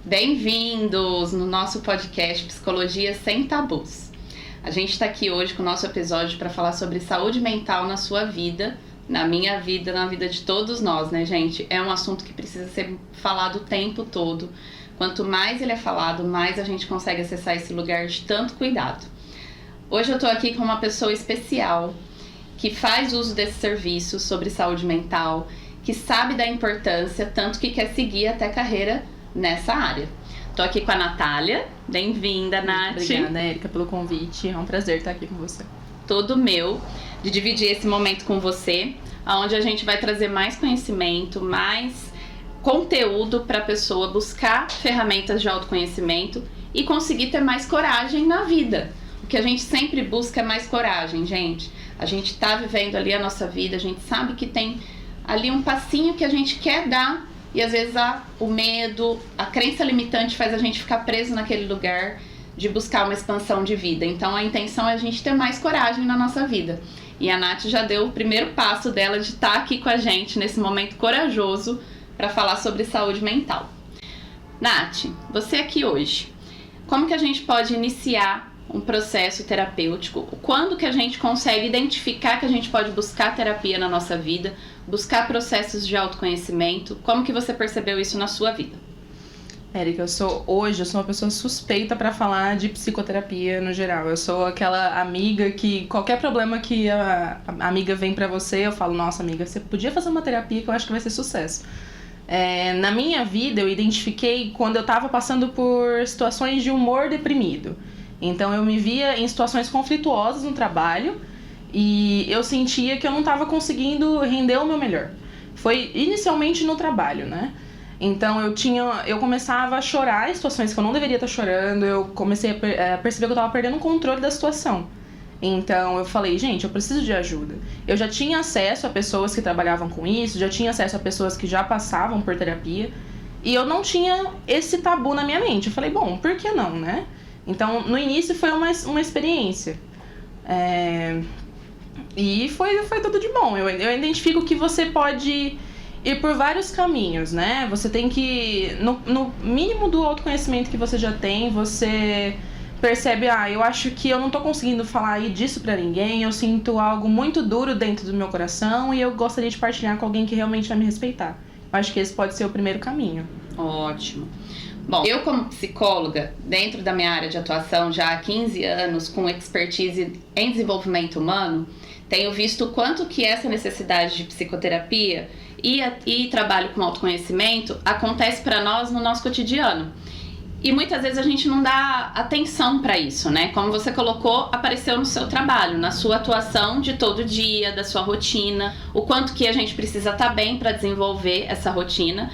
Bem-vindos no nosso podcast Psicologia Sem Tabus. A gente está aqui hoje com o nosso episódio para falar sobre saúde mental na sua vida, na minha vida, na vida de todos nós, né, gente? É um assunto que precisa ser falado o tempo todo. Quanto mais ele é falado, mais a gente consegue acessar esse lugar de tanto cuidado. Hoje eu tô aqui com uma pessoa especial que faz uso desse serviço sobre saúde mental, que sabe da importância, tanto que quer seguir até carreira nessa área. Tô aqui com a Natália. Bem-vinda, Nath. Obrigada, Érica, pelo convite. É um prazer estar aqui com você. Todo meu, de dividir esse momento com você, onde a gente vai trazer mais conhecimento, mais conteúdo para a pessoa buscar ferramentas de autoconhecimento e conseguir ter mais coragem na vida. O que a gente sempre busca é mais coragem, gente. A gente tá vivendo ali a nossa vida, a gente sabe que tem ali um passinho que a gente quer dar e às vezes o medo, a crença limitante faz a gente ficar preso naquele lugar de buscar uma expansão de vida. Então a intenção é a gente ter mais coragem na nossa vida. E a Nath já deu o primeiro passo dela de estar aqui com a gente nesse momento corajoso para falar sobre saúde mental. Nath, você aqui hoje, como que a gente pode iniciar um processo terapêutico? Quando que a gente consegue identificar que a gente pode buscar terapia na nossa vida, buscar processos de autoconhecimento? Como que você percebeu isso na sua vida? Érica, eu sou uma pessoa suspeita para falar de psicoterapia no geral. Eu sou aquela amiga que qualquer problema que a amiga vem para você, eu falo, nossa amiga, você podia fazer uma terapia que eu acho que vai ser sucesso. Na minha vida eu identifiquei quando eu tava passando por situações de humor deprimido. Então eu me via em situações conflituosas no trabalho e eu sentia que eu não estava conseguindo render o meu melhor. Foi inicialmente no trabalho, né? Então eu começava a chorar em situações que eu não deveria estar chorando, eu comecei a perceber que eu estava perdendo o controle da situação. Então eu falei, gente, eu preciso de ajuda. Eu já tinha acesso a pessoas que trabalhavam com isso, já tinha acesso a pessoas que já passavam por terapia e eu não tinha esse tabu na minha mente. Eu falei, bom, por que não, né? Então, no início foi uma experiência. E foi tudo de bom. Eu identifico que você pode ir por vários caminhos, né? Você tem que, no mínimo do autoconhecimento que você já tem, você percebe, eu acho que eu não tô conseguindo falar disso pra ninguém, eu sinto algo muito duro dentro do meu coração e eu gostaria de partilhar com alguém que realmente vai me respeitar. Eu acho que esse pode ser o primeiro caminho. Ótimo. Bom, eu como psicóloga, dentro da minha área de atuação já há 15 anos, com expertise em desenvolvimento humano, tenho visto o quanto que essa necessidade de psicoterapia e trabalho com autoconhecimento acontece para nós no nosso cotidiano. E muitas vezes a gente não dá atenção para isso, né? Como você colocou, apareceu no seu trabalho, na sua atuação de todo dia, da sua rotina, o quanto que a gente precisa estar bem para desenvolver essa rotina.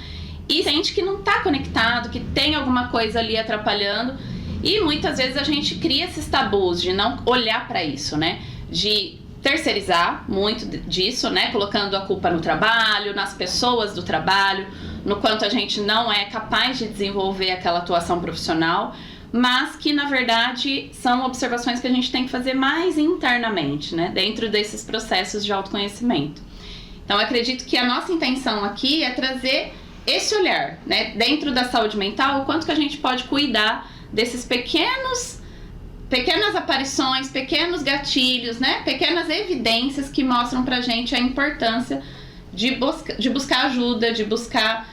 E sente que não está conectado, que tem alguma coisa ali atrapalhando. E muitas vezes a gente cria esses tabus de não olhar para isso, né? De terceirizar muito disso, né? Colocando a culpa no trabalho, nas pessoas do trabalho, no quanto a gente não é capaz de desenvolver aquela atuação profissional, mas que na verdade são observações que a gente tem que fazer mais internamente, né? Dentro desses processos de autoconhecimento. Então eu acredito que a nossa intenção aqui é trazer esse olhar, né, dentro da saúde mental, o quanto que a gente pode cuidar desses pequenas aparições, pequenos gatilhos, né, pequenas evidências que mostram pra gente a importância de buscar ajuda, de buscar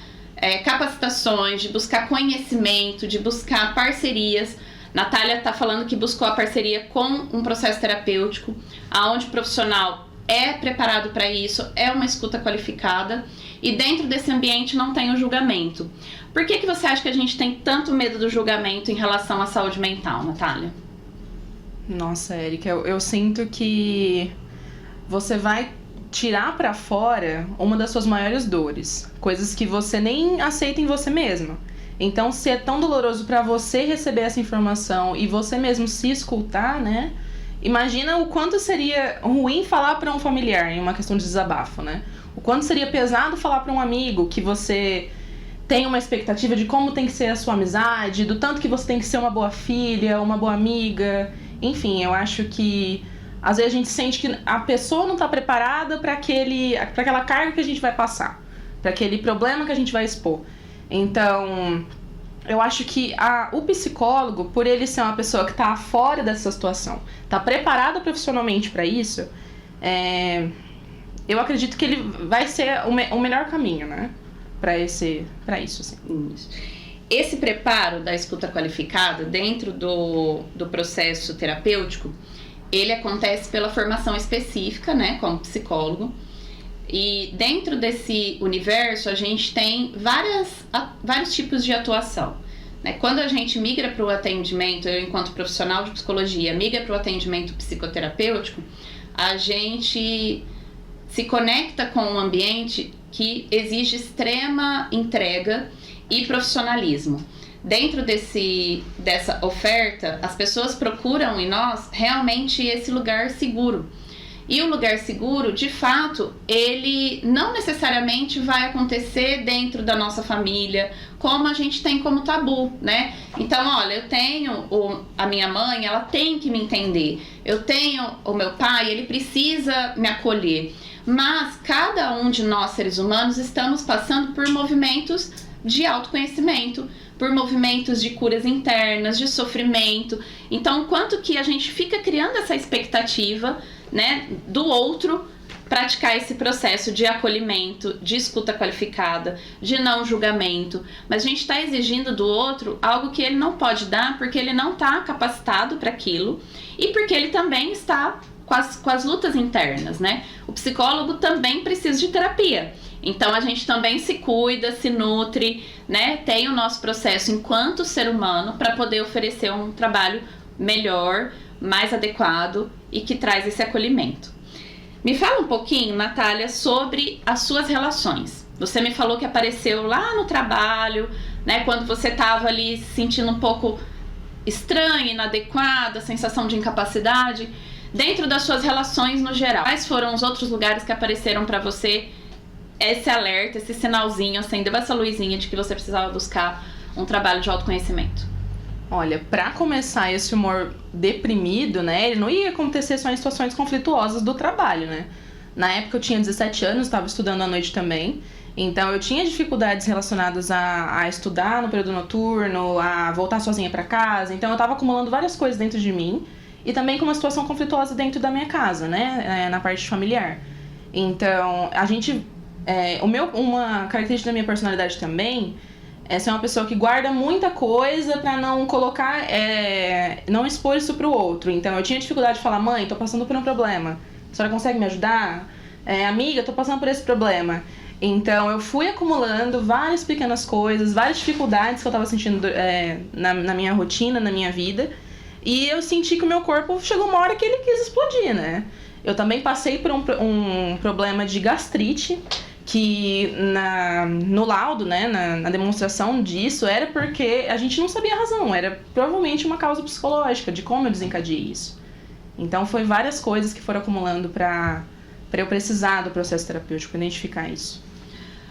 capacitações, de buscar conhecimento, de buscar parcerias. Natália tá falando que buscou a parceria com um processo terapêutico, aonde o profissional é preparado para isso, é uma escuta qualificada e dentro desse ambiente não tem o julgamento. Por que você acha que a gente tem tanto medo do julgamento em relação à saúde mental, Natália? Nossa, Érica, eu sinto que você vai tirar pra fora uma das suas maiores dores, coisas que você nem aceita em você mesma. Então, se é tão doloroso pra você receber essa informação e você mesmo se escutar, né? Imagina o quanto seria ruim falar para um familiar em uma questão de desabafo, né? O quanto seria pesado falar para um amigo que você tem uma expectativa de como tem que ser a sua amizade, do tanto que você tem que ser uma boa filha, uma boa amiga. Enfim, eu acho que às vezes a gente sente que a pessoa não está preparada para aquela carga que a gente vai passar, para aquele problema que a gente vai expor. Então, eu acho que o psicólogo, por ele ser uma pessoa que tá fora dessa situação, tá preparada profissionalmente para isso, eu acredito que ele vai ser o melhor caminho, né? Para isso, assim. Esse preparo da escuta qualificada dentro do processo terapêutico, ele acontece pela formação específica, né, como psicólogo. E dentro desse universo a gente tem vários tipos de atuação, né? Quando a gente migra para o atendimento, eu enquanto profissional de psicologia, migra para o atendimento psicoterapêutico, a gente se conecta com um ambiente que exige extrema entrega e profissionalismo. Dentro dessa oferta, as pessoas procuram em nós realmente esse lugar seguro. E o lugar seguro, de fato, ele não necessariamente vai acontecer dentro da nossa família, como a gente tem como tabu, né? Então, olha, eu tenho a minha mãe, ela tem que me entender. Eu tenho o meu pai, ele precisa me acolher. Mas cada um de nós, seres humanos, estamos passando por movimentos de autoconhecimento, por movimentos de curas internas, de sofrimento. Então, quanto que a gente fica criando essa expectativa, né, do outro praticar esse processo de acolhimento, de escuta qualificada, de não julgamento, mas a gente está exigindo do outro algo que ele não pode dar porque ele não está capacitado para aquilo e porque ele também está com as lutas internas, né? O psicólogo também precisa de terapia. Então a gente também se cuida, se nutre, né? Tem o nosso processo enquanto ser humano para poder oferecer um trabalho melhor, mais adequado e que traz esse acolhimento. Me fala um pouquinho, Natália, sobre as suas relações. Você me falou que apareceu lá no trabalho, né? Quando você estava ali se sentindo um pouco estranha, inadequada, sensação de incapacidade. Dentro das suas relações no geral, quais foram os outros lugares que apareceram para você esse alerta, esse sinalzinho, acendeu essa luzinha de que você precisava buscar um trabalho de autoconhecimento? Olha, pra começar, esse humor deprimido, né, ele não ia acontecer só em situações conflituosas do trabalho, né? Na época eu tinha 17 anos, estava estudando à noite também, então eu tinha dificuldades relacionadas a estudar no período noturno, a voltar sozinha pra casa, então eu estava acumulando várias coisas dentro de mim e também com uma situação conflituosa dentro da minha casa, né, na parte familiar. Então, a gente... uma característica da minha personalidade também é ser uma pessoa que guarda muita coisa pra não colocar, não expor isso pro outro. Então eu tinha dificuldade de falar: mãe, tô passando por um problema, a senhora consegue me ajudar? Amiga, tô passando por esse problema. Então eu fui acumulando várias pequenas coisas, várias dificuldades que eu tava sentindo na minha rotina, na minha vida. E eu senti que o meu corpo chegou uma hora que ele quis explodir, né? Eu também passei por um problema de gastrite, que no laudo, né, na demonstração disso, era porque a gente não sabia a razão, era provavelmente uma causa psicológica, de como eu desencadeei isso. Então foi várias coisas que foram acumulando para eu precisar do processo terapêutico, identificar isso.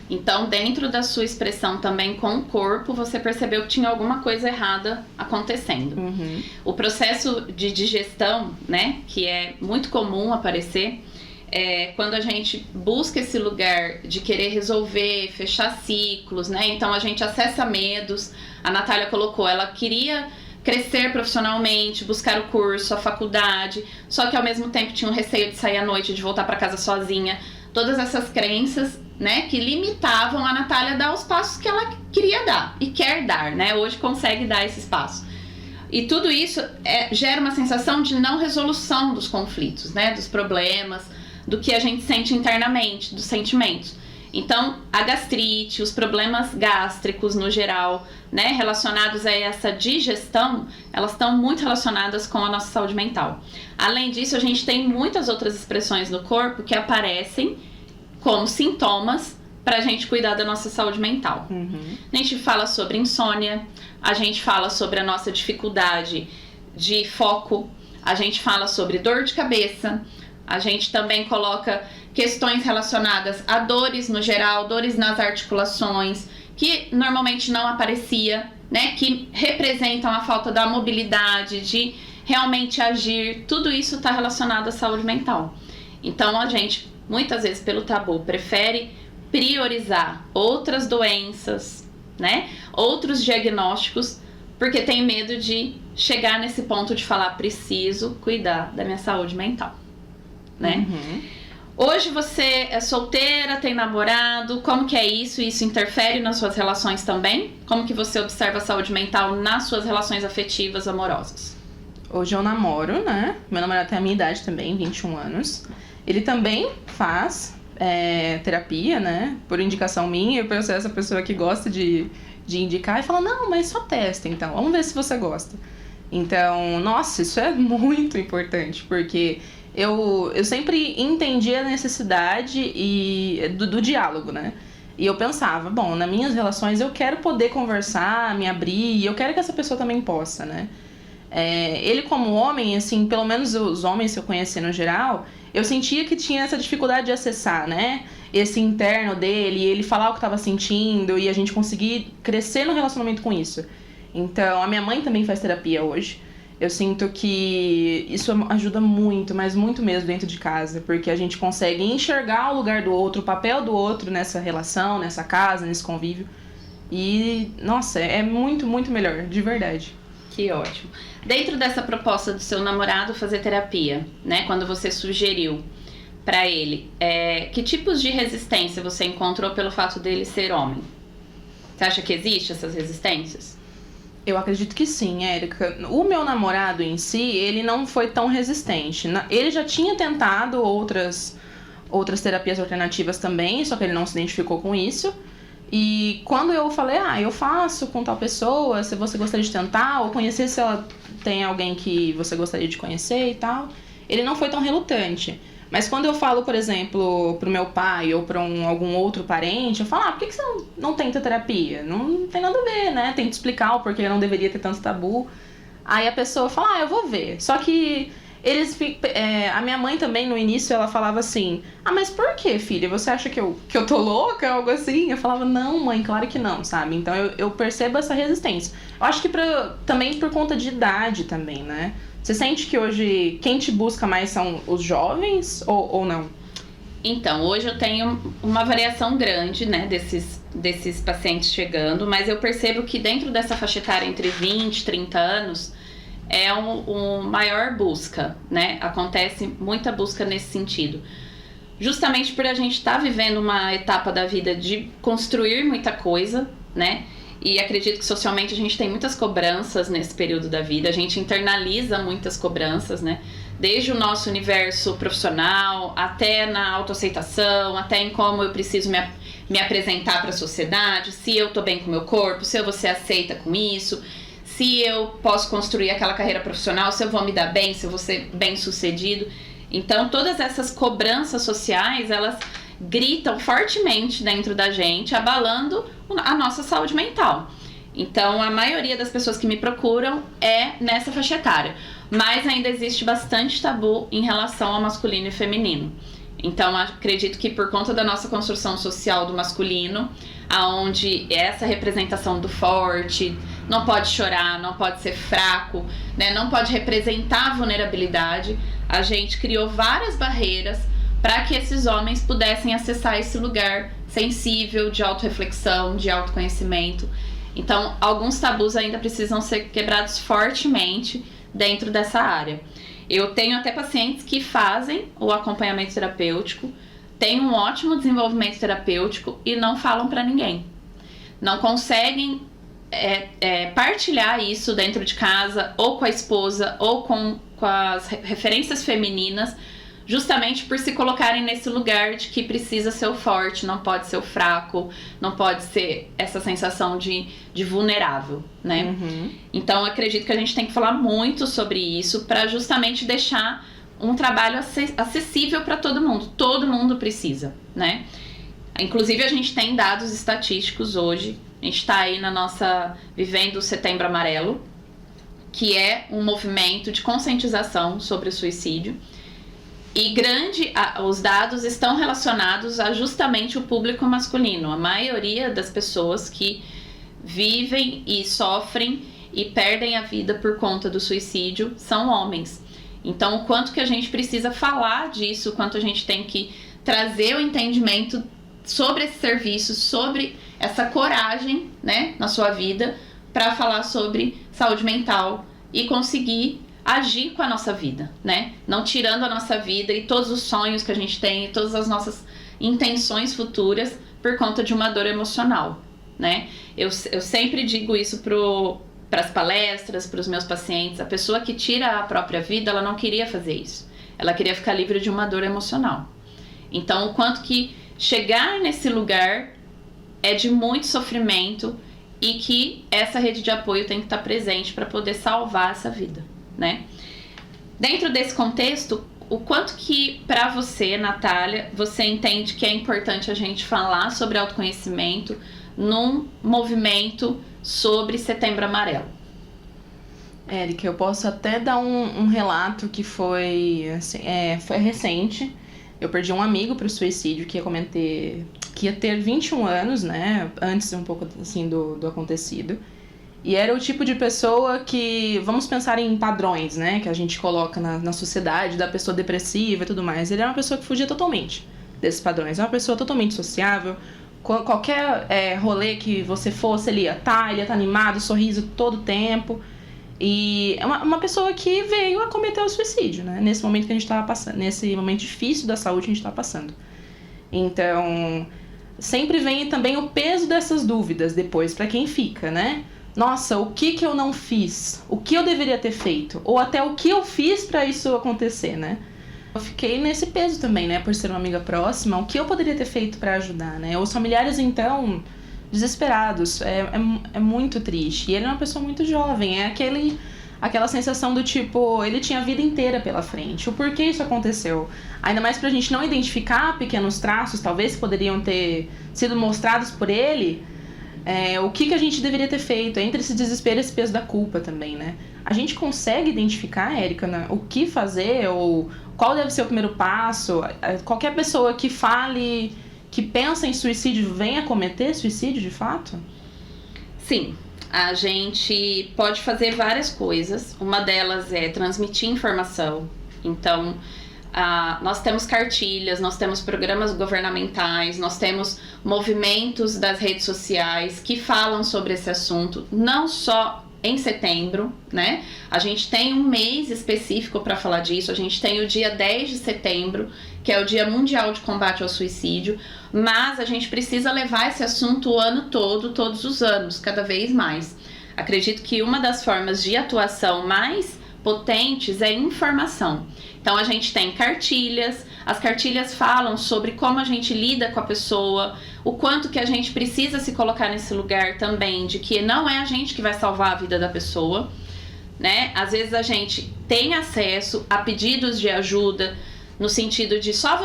Então, dentro da sua expressão também com o corpo, você percebeu que tinha alguma coisa errada acontecendo. Uhum. O processo de digestão, né, que é muito comum aparecer, quando a gente busca esse lugar de querer resolver, fechar ciclos, né? Então a gente acessa medos. A Natália colocou, ela queria crescer profissionalmente, buscar o curso, a faculdade, só que ao mesmo tempo tinha um receio de sair à noite, de voltar para casa sozinha. Todas essas crenças, né, que limitavam a Natália a dar os passos que ela queria dar e quer dar, né? Hoje consegue dar esses passos. E tudo isso gera uma sensação de não resolução dos conflitos, né? Dos problemas, do que a gente sente internamente, dos sentimentos. Então, a gastrite, os problemas gástricos no geral, né, relacionados a essa digestão, elas estão muito relacionadas com a nossa saúde mental. Além disso, a gente tem muitas outras expressões no corpo que aparecem como sintomas para a gente cuidar da nossa saúde mental. Uhum. A gente fala sobre insônia, a gente fala sobre a nossa dificuldade de foco, a gente fala sobre dor de cabeça, a gente também coloca questões relacionadas a dores no geral, dores nas articulações, que normalmente não aparecia, né? Que representam a falta da mobilidade, de realmente agir. Tudo isso está relacionado à saúde mental. Então a gente, muitas vezes pelo tabu, prefere priorizar outras doenças, né? Outros diagnósticos, porque tem medo de chegar nesse ponto de falar, preciso cuidar da minha saúde mental, né? Hoje você é solteira, tem namorado, como que é isso? Isso interfere nas suas relações também? Como que você observa a saúde mental nas suas relações afetivas, amorosas? Hoje eu namoro, né? Meu namorado tem a minha idade também, 21 anos. Ele também faz terapia, né? Por indicação minha, eu sou essa pessoa que gosta de indicar e fala, não, mas só testa então, vamos ver se você gosta. Então, nossa, isso é muito importante, porque eu sempre entendi a necessidade do diálogo, né? E eu pensava, bom, nas minhas relações eu quero poder conversar, me abrir, e eu quero que essa pessoa também possa, né? Ele como homem, assim, pelo menos os homens que eu conheci no geral, eu sentia que tinha essa dificuldade de acessar, né? Esse interno dele, ele falar o que estava sentindo e a gente conseguir crescer no relacionamento com isso. Então, a minha mãe também faz terapia hoje. Eu sinto que isso ajuda muito, mas muito mesmo dentro de casa, porque a gente consegue enxergar o lugar do outro, o papel do outro nessa relação, nessa casa, nesse convívio. E, nossa, é muito, muito melhor, de verdade. Que ótimo. Dentro dessa proposta do seu namorado fazer terapia, né, quando você sugeriu para ele, que tipos de resistência você encontrou pelo fato dele ser homem? Você acha que existem essas resistências? Eu acredito que sim, Érica. O meu namorado em si, ele não foi tão resistente. Ele já tinha tentado outras terapias alternativas também, só que ele não se identificou com isso. E quando eu falei, eu faço com tal pessoa, se você gostaria de tentar, ou conhecer se ela tem alguém que você gostaria de conhecer e tal, ele não foi tão relutante. Mas quando eu falo, por exemplo, pro meu pai ou pra algum outro parente, eu falo, por que você não tenta terapia? Não tem nada a ver, né? Tem que explicar o porquê não deveria ter tanto tabu. Aí a pessoa fala, eu vou ver. Só que a minha mãe também, no início, ela falava assim, mas por que, filha? Você acha que eu tô louca? Algo assim? Eu falava, não, mãe, claro que não, sabe? Então eu percebo essa resistência. Eu acho que também por conta de idade também, né? Você sente que hoje quem te busca mais são os jovens ou não? Então, hoje eu tenho uma variação grande, né, desses pacientes chegando, mas eu percebo que dentro dessa faixa etária entre 20 e 30 anos é uma maior busca, né? Acontece muita busca nesse sentido. Justamente por a gente estar vivendo uma etapa da vida de construir muita coisa, né? E acredito que socialmente a gente tem muitas cobranças nesse período da vida, a gente internaliza muitas cobranças, né? Desde o nosso universo profissional, até na autoaceitação, até em como eu preciso me apresentar para a sociedade, se eu tô bem com o meu corpo, se eu vou ser aceita com isso, se eu posso construir aquela carreira profissional, se eu vou me dar bem, se eu vou ser bem sucedido. Então todas essas cobranças sociais, elas gritam fortemente dentro da gente, abalando a nossa saúde mental. Então, a maioria das pessoas que me procuram é nessa faixa etária. Mas ainda existe bastante tabu em relação ao masculino e feminino. Então, acredito que por conta da nossa construção social do masculino, aonde essa representação do forte, não pode chorar, não pode ser fraco, né, não pode representar a vulnerabilidade, a gente criou várias barreiras para que esses homens pudessem acessar esse lugar sensível de autorreflexão, de autoconhecimento. Então, alguns tabus ainda precisam ser quebrados fortemente dentro dessa área. Eu tenho até pacientes que fazem o acompanhamento terapêutico, têm um ótimo desenvolvimento terapêutico e não falam para ninguém. Não conseguem partilhar isso dentro de casa, ou com a esposa, ou com as referências femininas, justamente por se colocarem nesse lugar de que precisa ser o forte, não pode ser o fraco, não pode ser essa sensação de vulnerável, né? Uhum. Então, acredito que a gente tem que falar muito sobre isso para justamente deixar um trabalho acessível para todo mundo precisa, né? Inclusive, a gente tem dados estatísticos hoje, a gente está aí vivendo o Setembro Amarelo, que é um movimento de conscientização sobre o suicídio. E os dados estão relacionados a justamente o público masculino. A maioria das pessoas que vivem e sofrem e perdem a vida por conta do suicídio são homens. Então, o quanto que a gente precisa falar disso, o quanto a gente tem que trazer o entendimento sobre esse serviço, sobre essa coragem, né, na sua vida, para falar sobre saúde mental e conseguir agir com a nossa vida, né? Não tirando a nossa vida e todos os sonhos que a gente tem, e todas as nossas intenções futuras por conta de uma dor emocional, né? Eu sempre digo isso para as palestras, para os meus pacientes. A pessoa que tira a própria vida, ela não queria fazer isso. Ela queria ficar livre de uma dor emocional. Então, o quanto que chegar nesse lugar é de muito sofrimento e que essa rede de apoio tem que estar presente para poder salvar essa vida, né? Dentro desse contexto, o quanto que para você, Natália, você entende que é importante a gente falar sobre autoconhecimento num movimento sobre Setembro Amarelo? Érica, eu posso até dar um relato que foi, assim, foi recente. Eu perdi um amigo para o suicídio que ia ter 21 anos, né? Antes um pouco assim do acontecido. E era o tipo de pessoa que, vamos pensar em padrões, né? Que a gente coloca na sociedade, da pessoa depressiva e tudo mais. Ele era uma pessoa que fugia totalmente desses padrões. É uma pessoa totalmente sociável. Qualquer rolê que você fosse, ele ia estar animado, sorriso todo o tempo. E é uma pessoa que veio a cometer o suicídio, né? Nesse momento que a gente estava passando, nesse momento difícil da saúde que a gente estava passando. Então, sempre vem também o peso dessas dúvidas depois para quem fica, né? Nossa, o que eu não fiz? O que eu deveria ter feito? Ou até o que eu fiz para isso acontecer, né? Eu fiquei nesse peso também, né? Por ser uma amiga próxima, o que eu poderia ter feito para ajudar, né? Os familiares, então, desesperados. É muito triste. E ele é uma pessoa muito jovem. É aquela sensação do tipo, ele tinha a vida inteira pela frente. O porquê isso aconteceu? Ainda mais pra gente não identificar pequenos traços, talvez, que poderiam ter sido mostrados por ele. O que a gente deveria ter feito? Entre esse desespero e esse peso da culpa também, né? A gente consegue identificar, Érica, né, o que fazer ou qual deve ser o primeiro passo? Qualquer pessoa que fale, que pensa em suicídio, venha cometer suicídio de fato? Sim, a gente pode fazer várias coisas. Uma delas é transmitir informação. Então, nós temos cartilhas, nós temos programas governamentais, nós temos movimentos das redes sociais que falam sobre esse assunto, não só em setembro, né? A gente tem um mês específico para falar disso. A gente tem o dia 10 de setembro, que é o Dia Mundial de Combate ao Suicídio, mas a gente precisa levar esse assunto o ano todo, todos os anos, cada vez mais. Acredito que uma das formas de atuação mais potentes é informação. Então a gente tem cartilhas, as cartilhas falam sobre como a gente lida com a pessoa, o quanto que a gente precisa se colocar nesse lugar também, de que não é a gente que vai salvar a vida da pessoa, né? Às vezes a gente tem acesso a pedidos de ajuda, no sentido de só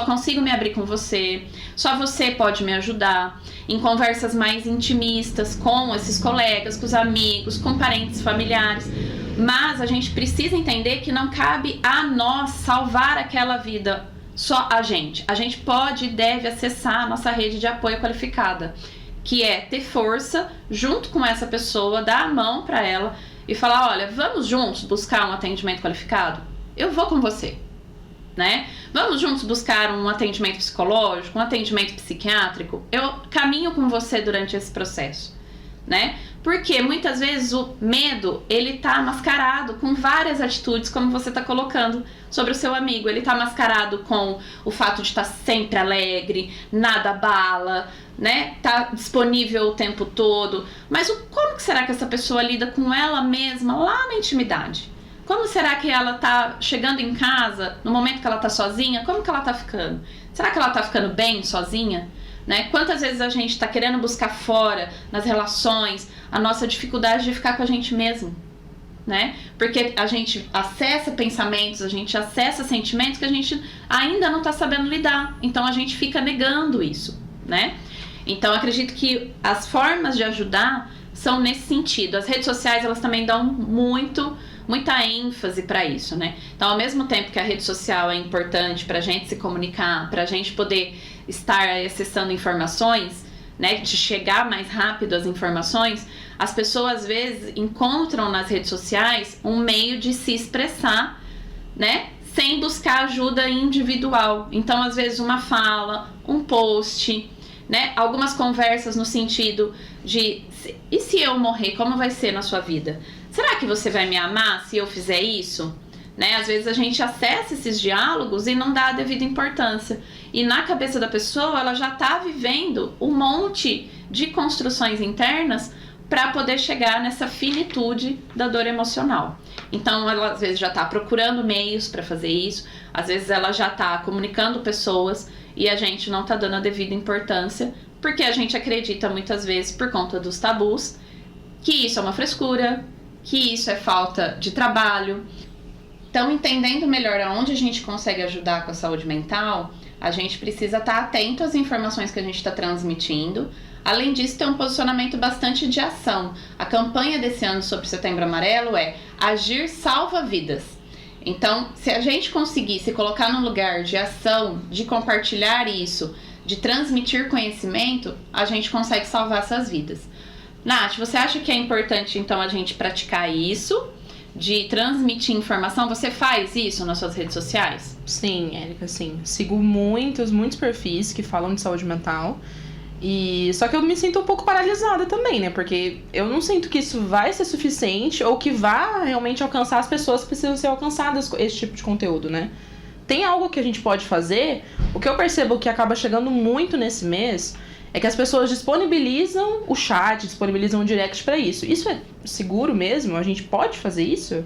consigo me abrir com você, só você pode me ajudar, em conversas mais intimistas com esses colegas, com os amigos, com parentes familiares. Mas a gente precisa entender que não cabe a nós salvar aquela vida, só a gente. A gente pode e deve acessar a nossa rede de apoio qualificada, que é ter força junto com essa pessoa, dar a mão para ela e falar, olha, vamos juntos buscar um atendimento qualificado? Eu vou com você, né? Vamos juntos buscar um atendimento psicológico, um atendimento psiquiátrico? Eu caminho com você durante esse processo, né? Porque muitas vezes o medo, ele tá mascarado com várias atitudes, como você tá colocando sobre o seu amigo. Ele tá mascarado com o fato de estar sempre alegre, nada abala, né? Tá disponível o tempo todo. Mas como que será que essa pessoa lida com ela mesma lá na intimidade? Como será que ela tá chegando em casa, no momento que ela tá sozinha, como que ela tá ficando? Será que ela tá ficando bem sozinha? Né? Quantas vezes a gente está querendo buscar fora, nas relações, a nossa dificuldade de ficar com a gente mesmo, né? Porque a gente acessa pensamentos, a gente acessa sentimentos que a gente ainda não está sabendo lidar. Então a gente fica negando isso, né? Então acredito que as formas de ajudar são nesse sentido. As redes sociais, elas também dão muita ênfase para isso, né? Então, ao mesmo tempo que a rede social é importante para a gente se comunicar, para a gente poder estar acessando informações, né, de chegar mais rápido às informações, as pessoas às vezes encontram nas redes sociais um meio de se expressar, né, sem buscar ajuda individual. Então, às vezes, uma fala, um post, né? Algumas conversas no sentido de: e se eu morrer, como vai ser na sua vida? Será que você vai me amar se eu fizer isso? Né? Às vezes a gente acessa esses diálogos e não dá a devida importância. E na cabeça da pessoa, ela já está vivendo um monte de construções internas para poder chegar nessa finitude da dor emocional. Então, ela às vezes já está procurando meios para fazer isso, às vezes ela já está comunicando pessoas e a gente não está dando a devida importância, porque a gente acredita muitas vezes, por conta dos tabus, que isso é uma frescura, que isso é falta de trabalho. Então, entendendo melhor aonde a gente consegue ajudar com a saúde mental, a gente precisa estar atento às informações que a gente está transmitindo. Além disso, tem um posicionamento bastante de ação. A campanha desse ano sobre Setembro Amarelo é Agir Salva Vidas. Então, se a gente conseguir se colocar no lugar de ação, de compartilhar isso, de transmitir conhecimento, a gente consegue salvar essas vidas. Nath, você acha que é importante, então, a gente praticar isso, de transmitir informação? Você faz isso nas suas redes sociais? Sim, Érica, sim. Sigo muitos perfis que falam de saúde mental. Só que eu me sinto um pouco paralisada também, né? Porque eu não sinto que isso vai ser suficiente ou que vá realmente alcançar as pessoas que precisam ser alcançadas com esse tipo de conteúdo, né? Tem algo que a gente pode fazer. O que eu percebo que acaba chegando muito nesse mês é que as pessoas disponibilizam o chat, disponibilizam o direct pra isso. Isso é seguro mesmo? A gente pode fazer isso?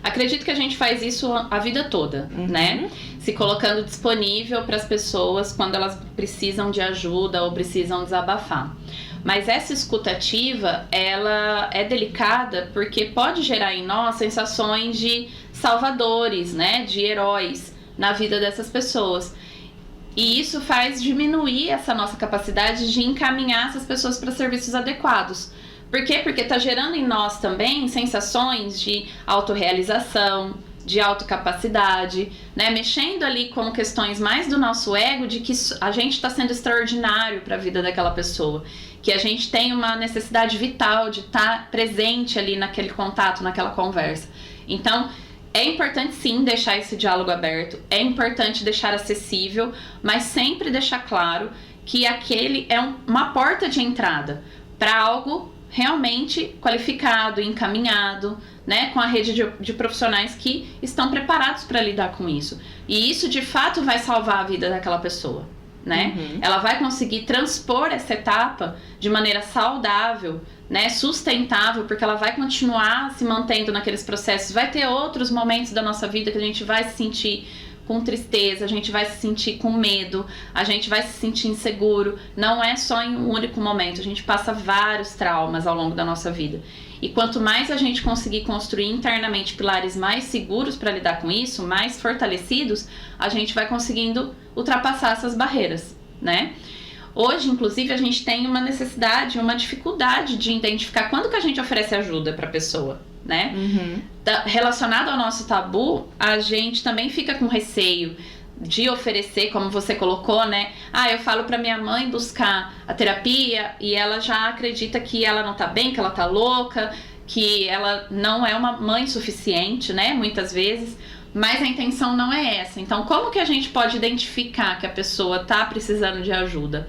Acredito que a gente faz isso a vida toda, né? Se colocando disponível para as pessoas quando elas precisam de ajuda ou precisam desabafar. Mas essa escutativa, ela é delicada porque pode gerar em nós sensações de salvadores, né? De heróis na vida dessas pessoas. E isso faz diminuir essa nossa capacidade de encaminhar essas pessoas para serviços adequados. Por quê? Porque está gerando em nós também sensações de autorrealização, de autocapacidade, né? Mexendo ali com questões mais do nosso ego, de que a gente está sendo extraordinário para a vida daquela pessoa, que a gente tem uma necessidade vital de estar presente ali naquele contato, naquela conversa. Então, é importante sim deixar esse diálogo aberto, é importante deixar acessível, mas sempre deixar claro que aquele é uma porta de entrada para algo realmente qualificado, encaminhado, né, com a rede de profissionais que estão preparados para lidar com isso. E isso, de fato, vai salvar a vida daquela pessoa, né? Ela vai conseguir transpor essa etapa de maneira saudável, né, sustentável, porque ela vai continuar se mantendo naqueles processos. Vai ter outros momentos da nossa vida que a gente vai se sentir com tristeza, a gente vai se sentir com medo, a gente vai se sentir inseguro. Não é só em um único momento, a gente passa vários traumas ao longo da nossa vida. E quanto mais a gente conseguir construir internamente pilares mais seguros para lidar com isso, mais fortalecidos, a gente vai conseguindo ultrapassar essas barreiras, né? Hoje, inclusive, a gente tem uma necessidade, uma dificuldade de identificar quando que a gente oferece ajuda para a pessoa, né? Relacionado ao nosso tabu, a gente também fica com receio de oferecer, como você colocou, né? Eu falo pra minha mãe buscar a terapia e ela já acredita que ela não tá bem, que ela tá louca, que ela não é uma mãe suficiente, né? Muitas vezes, mas a intenção não é essa. Então, como que a gente pode identificar que a pessoa tá precisando de ajuda?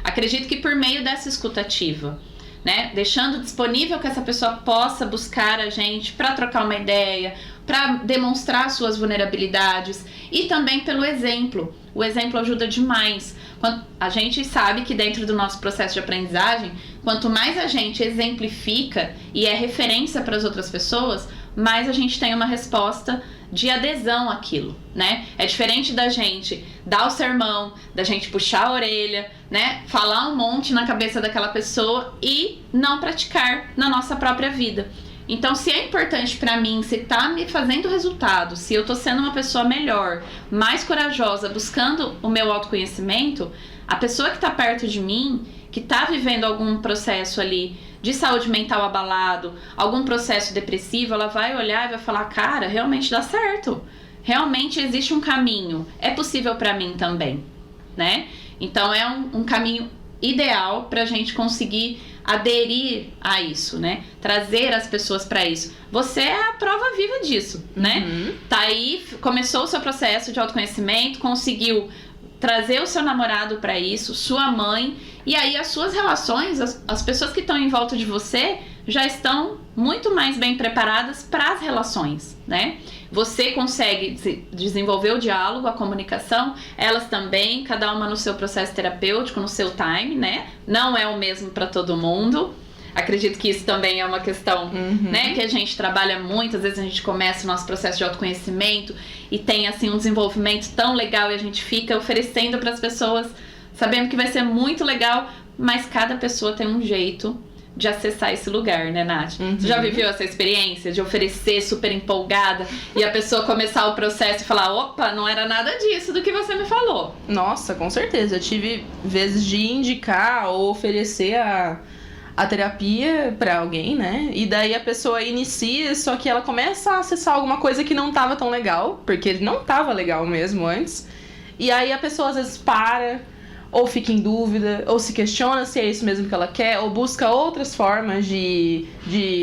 Acredito que por meio dessa escutativa, né? Deixando disponível que essa pessoa possa buscar a gente para trocar uma ideia, para demonstrar suas vulnerabilidades e também pelo exemplo. O exemplo ajuda demais. A gente sabe que dentro do nosso processo de aprendizagem, quanto mais a gente exemplifica e é referência para as outras pessoas, mais a gente tem uma resposta de adesão àquilo, né? É diferente da gente dar o sermão, da gente puxar a orelha, né? Falar um monte na cabeça daquela pessoa e não praticar na nossa própria vida. Então, se é importante pra mim, se tá me fazendo resultado, se eu tô sendo uma pessoa melhor, mais corajosa, buscando o meu autoconhecimento, a pessoa que tá perto de mim, que tá vivendo algum processo ali de saúde mental abalado, algum processo depressivo, ela vai olhar e vai falar: cara, realmente dá certo, realmente existe um caminho, é possível pra mim também, né? Então é um caminho ideal pra gente conseguir aderir a isso, né? Trazer as pessoas para isso. Você é a prova viva disso, né? Tá aí, começou o seu processo de autoconhecimento, conseguiu trazer o seu namorado para isso, sua mãe, e aí as suas relações, as pessoas que estão em volta de você já estão muito mais bem preparadas para as relações, né? Você consegue desenvolver o diálogo, a comunicação, elas também, cada uma no seu processo terapêutico, no seu time, né? Não é o mesmo para todo mundo. Acredito que isso também é uma questão, né, que a gente trabalha muito. Às vezes a gente começa o nosso processo de autoconhecimento e tem assim um desenvolvimento tão legal e a gente fica oferecendo para as pessoas, sabendo que vai ser muito legal, mas cada pessoa tem um jeito de acessar esse lugar, né, Nath? Você já viveu essa experiência de oferecer super empolgada e a pessoa começar o processo e falar, opa, não era nada disso do que você me falou? Nossa, com certeza. Eu tive vezes de indicar ou oferecer a terapia pra alguém, né? E daí a pessoa inicia, só que ela começa a acessar alguma coisa que não tava tão legal, porque não tava legal mesmo antes. E aí a pessoa às vezes para, ou fica em dúvida, ou se questiona se é isso mesmo que ela quer, ou busca outras formas de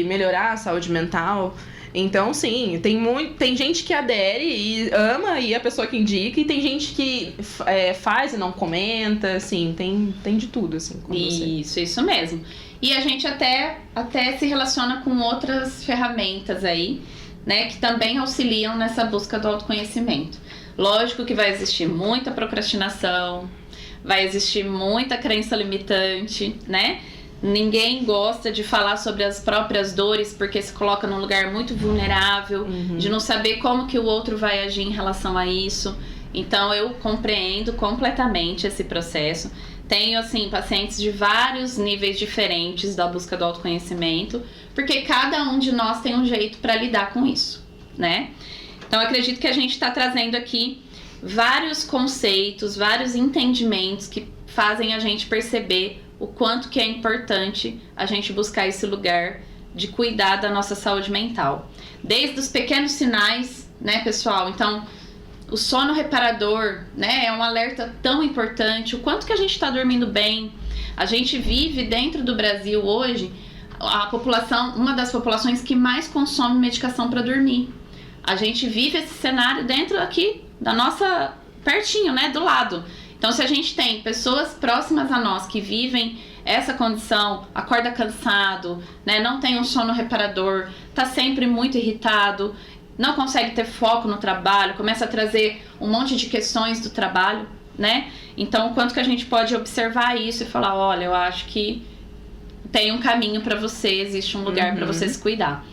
melhorar a saúde mental. Então, sim, tem gente que adere e ama, e a pessoa que indica, e tem gente que faz e não comenta, assim, tem de tudo, assim, com você. Isso mesmo. E a gente até se relaciona com outras ferramentas aí, né, que também auxiliam nessa busca do autoconhecimento. Lógico que vai existir muita procrastinação, vai existir muita crença limitante, né? Ninguém gosta de falar sobre as próprias dores porque se coloca num lugar muito vulnerável, de não saber como que o outro vai agir em relação a isso. Então eu compreendo completamente esse processo. Tenho, assim, pacientes de vários níveis diferentes da busca do autoconhecimento, porque cada um de nós tem um jeito para lidar com isso, né? Então acredito que a gente está trazendo aqui vários conceitos, vários entendimentos que fazem a gente perceber o quanto que é importante a gente buscar esse lugar de cuidar da nossa saúde mental. Desde os pequenos sinais, né, pessoal? Então, o sono reparador, né, é um alerta tão importante. O quanto que a gente está dormindo bem. A gente vive dentro do Brasil hoje, a população, uma das populações que mais consome medicação para dormir. A gente vive esse cenário dentro aqui da nossa, pertinho, né, do lado. Então, se a gente tem pessoas próximas a nós que vivem essa condição, acorda cansado, né, não tem um sono reparador, tá sempre muito irritado, não consegue ter foco no trabalho, começa a trazer um monte de questões do trabalho, né? Então, o quanto que a gente pode observar isso e falar, olha, eu acho que tem um caminho para você, existe um lugar para você se cuidar.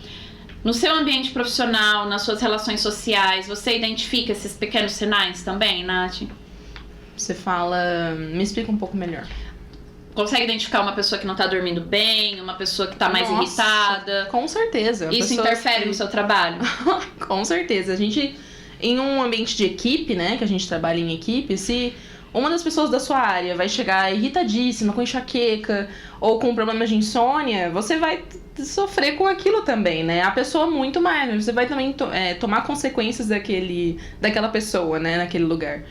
No seu ambiente profissional, nas suas relações sociais, você identifica esses pequenos sinais também, Nath? Você fala... Me explica um pouco melhor. Consegue identificar uma pessoa que não tá dormindo bem, uma pessoa que tá mais irritada? Com certeza. Isso interfere no seu trabalho? Com certeza. A gente, em um ambiente de equipe, né, que a gente trabalha em equipe, se uma das pessoas da sua área vai chegar irritadíssima, com enxaqueca ou com problemas de insônia, você vai sofrer com aquilo também, né? A pessoa muito mais, você vai também tomar consequências daquela pessoa, né, naquele lugar.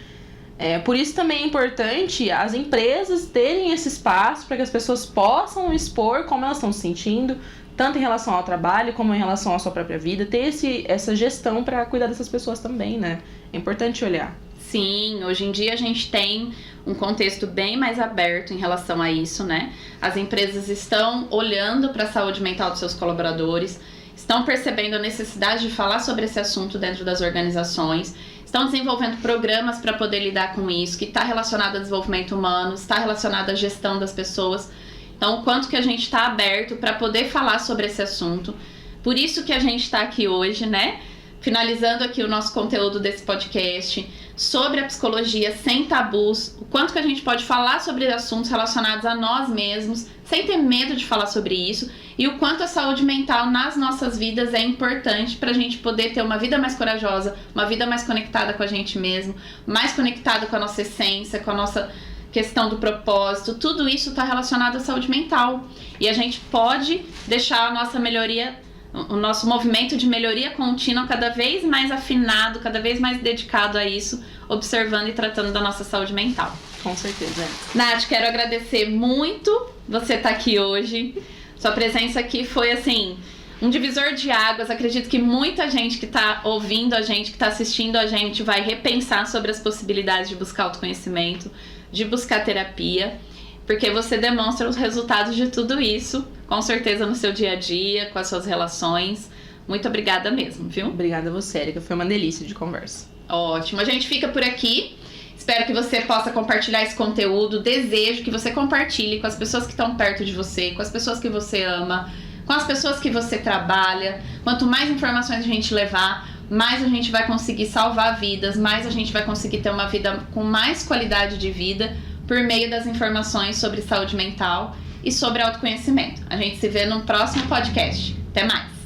Por isso também é importante as empresas terem esse espaço para que as pessoas possam expor como elas estão se sentindo, tanto em relação ao trabalho como em relação à sua própria vida, ter essa gestão para cuidar dessas pessoas também, né? É importante olhar. Sim, hoje em dia a gente tem um contexto bem mais aberto em relação a isso, né? As empresas estão olhando para a saúde mental dos seus colaboradores, estão percebendo a necessidade de falar sobre esse assunto dentro das organizações, estão desenvolvendo programas para poder lidar com isso, que está relacionado ao desenvolvimento humano, está relacionado à gestão das pessoas. Então, o quanto que a gente está aberto para poder falar sobre esse assunto. Por isso que a gente está aqui hoje, né? Finalizando aqui o nosso conteúdo desse podcast sobre a psicologia sem tabus, o quanto que a gente pode falar sobre assuntos relacionados a nós mesmos, sem ter medo de falar sobre isso, e o quanto a saúde mental nas nossas vidas é importante para a gente poder ter uma vida mais corajosa, uma vida mais conectada com a gente mesmo, mais conectada com a nossa essência, com a nossa questão do propósito. Tudo isso está relacionado à saúde mental, e a gente pode deixar a nossa melhoria o nosso movimento de melhoria contínua cada vez mais afinado, cada vez mais dedicado a isso, observando e tratando da nossa saúde mental. Com certeza. Nath, quero agradecer muito você estar aqui hoje. Sua presença aqui foi, assim, um divisor de águas. Acredito que muita gente que está ouvindo a gente, que está assistindo a gente, vai repensar sobre as possibilidades de buscar autoconhecimento, de buscar terapia, porque você demonstra os resultados de tudo isso, com certeza no seu dia a dia, com as suas relações. Muito obrigada mesmo, viu? Obrigada a você, Erika. Foi uma delícia de conversa. Ótimo. A gente fica por aqui. Espero que você possa compartilhar esse conteúdo. Desejo que você compartilhe com as pessoas que estão perto de você, com as pessoas que você ama, com as pessoas que você trabalha. Quanto mais informações a gente levar, mais a gente vai conseguir salvar vidas, mais a gente vai conseguir ter uma vida com mais qualidade de vida por meio das informações sobre saúde mental e sobre autoconhecimento. A gente se vê no próximo podcast. Até mais!